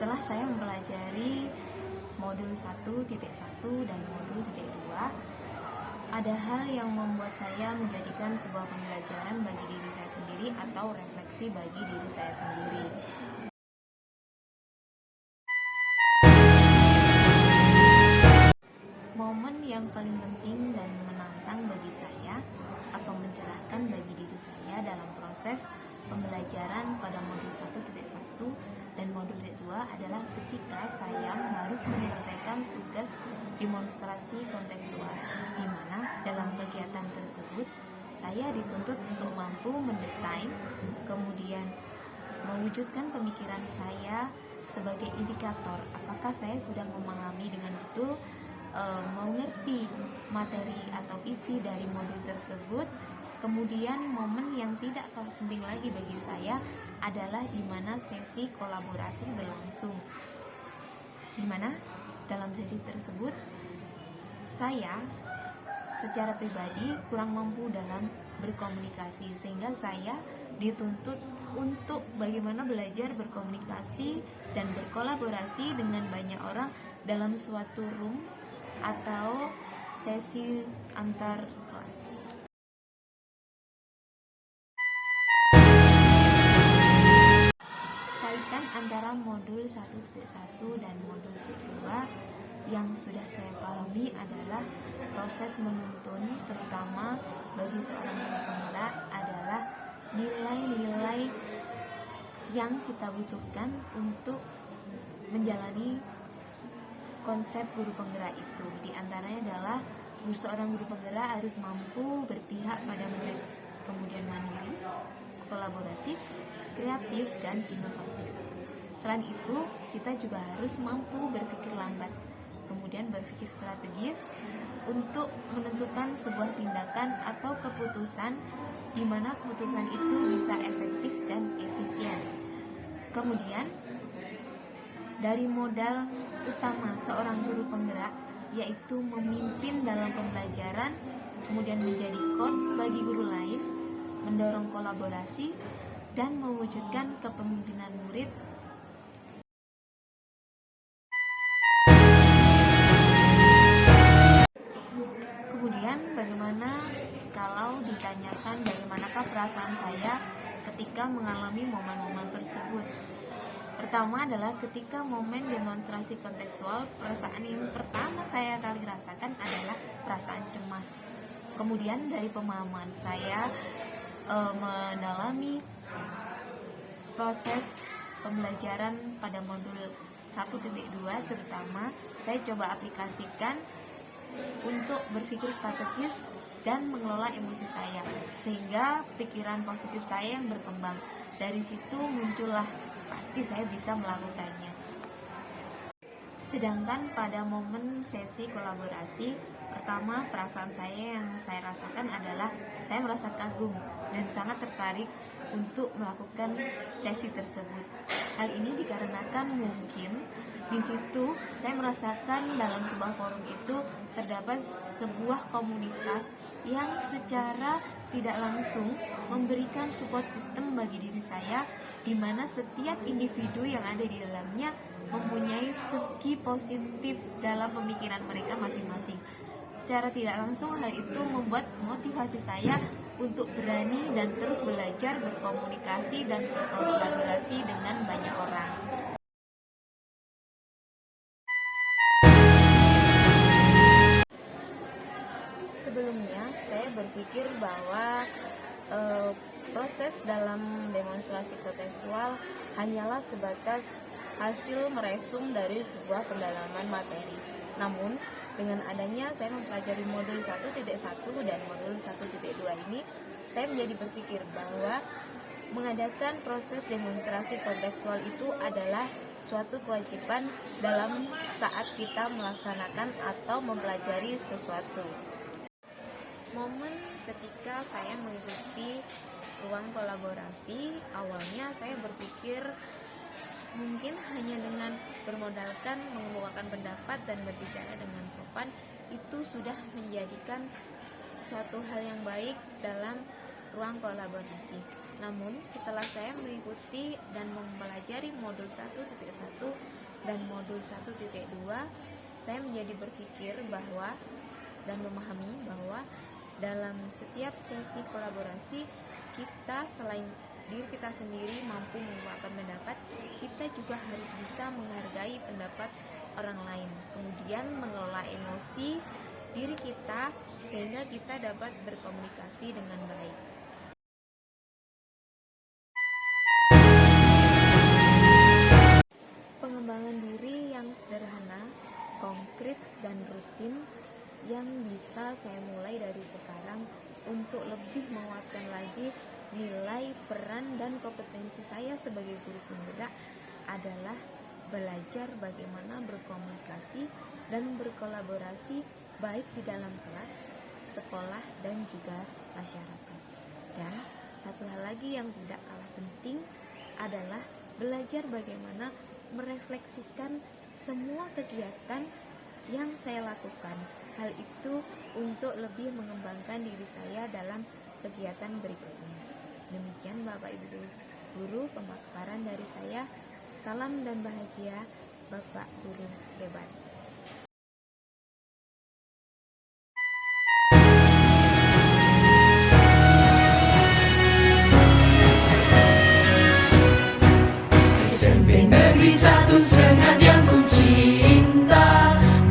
Setelah saya mempelajari modul 1.1 dan modul 2, ada hal yang membuat saya menjadikan sebuah pembelajaran bagi diri saya sendiri atau refleksi bagi diri saya sendiri. Momen yang paling penting dan menantang bagi saya atau mencerahkan bagi diri saya dalam proses pembelajaran pada modul 1.1 dan modul 2 adalah ketika saya harus menyelesaikan tugas demonstrasi kontekstual, di mana dalam kegiatan tersebut saya dituntut untuk mampu mendesain, kemudian mewujudkan pemikiran saya sebagai indikator apakah saya sudah memahami dengan betul, mengerti materi atau isi dari modul tersebut. Kemudian momen yang tidak kalah penting lagi bagi saya adalah di mana sesi kolaborasi berlangsung, di mana dalam sesi tersebut saya secara pribadi kurang mampu dalam berkomunikasi, sehingga saya dituntut untuk bagaimana belajar berkomunikasi dan berkolaborasi dengan banyak orang dalam suatu room atau sesi antar kelas. Kaitan antara modul 1.1 dan modul 2 yang sudah saya pahami adalah proses menuntun, terutama bagi seorang guru penggerak, adalah nilai-nilai yang kita butuhkan untuk menjalani konsep guru penggerak itu. Di antaranya adalah seorang guru penggerak harus mampu berpihak pada murid, kemudian mandiri, kolaboratif, kreatif, dan inovatif. Selain itu, kita juga harus mampu berpikir lambat, kemudian berpikir strategis untuk menentukan sebuah tindakan atau keputusan di mana keputusan itu bisa efektif dan efisien. Kemudian, dari modal utama seorang guru penggerak yaitu memimpin dalam pembelajaran, kemudian menjadi coach bagi guru lain, mendorong kolaborasi, dan mewujudkan kepemimpinan murid. Kemudian bagaimana kalau ditanyakan bagaimanakah perasaan saya ketika mengalami momen-momen tersebut? Pertama adalah ketika momen demonstrasi kontekstual, perasaan yang pertama saya kali rasakan adalah perasaan cemas. Kemudian dari pemahaman saya mendalami proses pembelajaran pada modul 1.2 terutama, saya coba aplikasikan untuk berpikir strategis dan mengelola emosi saya, sehingga pikiran positif saya yang berkembang. Dari situ muncullah pasti saya bisa melakukannya. Sedangkan pada momen sesi kolaborasi, pertama perasaan saya yang saya rasakan adalah saya merasa kagum dan sangat tertarik untuk melakukan sesi tersebut. Hal ini dikarenakan mungkin di situ saya merasakan dalam sebuah forum itu terdapat sebuah komunitas yang secara tidak langsung memberikan support system bagi diri saya, di mana setiap individu yang ada di dalamnya mempunyai segi positif dalam pemikiran mereka masing-masing. Secara tidak langsung hal itu membuat motivasi saya untuk berani dan terus belajar berkomunikasi dan berkolaborasi dengan banyak orang. Sebelumnya saya berpikir bahwa proses dalam demonstrasi kontekstual hanyalah sebatas hasil meresum dari sebuah pendalaman materi. Namun, dengan adanya saya mempelajari modul 1.1 dan modul 1.2 ini, saya menjadi berpikir bahwa mengadakan proses demonstrasi kontekstual itu adalah suatu kewajiban dalam saat kita melaksanakan atau mempelajari sesuatu. Momen ketika saya mengikuti ruang kolaborasi, awalnya saya berpikir mungkin hanya dengan bermodalkan mengemukakan pendapat dan berbicara dengan sopan itu sudah menjadikan sesuatu hal yang baik dalam ruang kolaborasi. Namun setelah saya mengikuti dan mempelajari modul 1.1 dan modul 1.2 saya menjadi berpikir bahwa dan memahami bahwa dalam setiap sesi kolaborasi kita selain diri kita sendiri mampu mengungkapkan pendapat, kita juga harus bisa menghargai pendapat orang lain, kemudian mengelola emosi diri kita sehingga kita dapat berkomunikasi dengan baik. Pengembangan diri yang sederhana, konkret, dan rutin yang bisa saya mulai dari sekarang untuk lebih menguatkan lagi nilai, peran, dan kompetensi saya sebagai guru penggerak adalah belajar bagaimana berkomunikasi dan berkolaborasi baik di dalam kelas, sekolah, dan juga masyarakat. Dan satu hal lagi yang tidak kalah penting adalah belajar bagaimana merefleksikan semua kegiatan yang saya lakukan. Hal itu untuk lebih mengembangkan diri saya dalam kegiatan berikutnya. Demikian Bapak Ibu Guru pemaparan dari saya. Salam dan bahagia, Bapak Guru hebat. SMP Negeri 1 Sengadi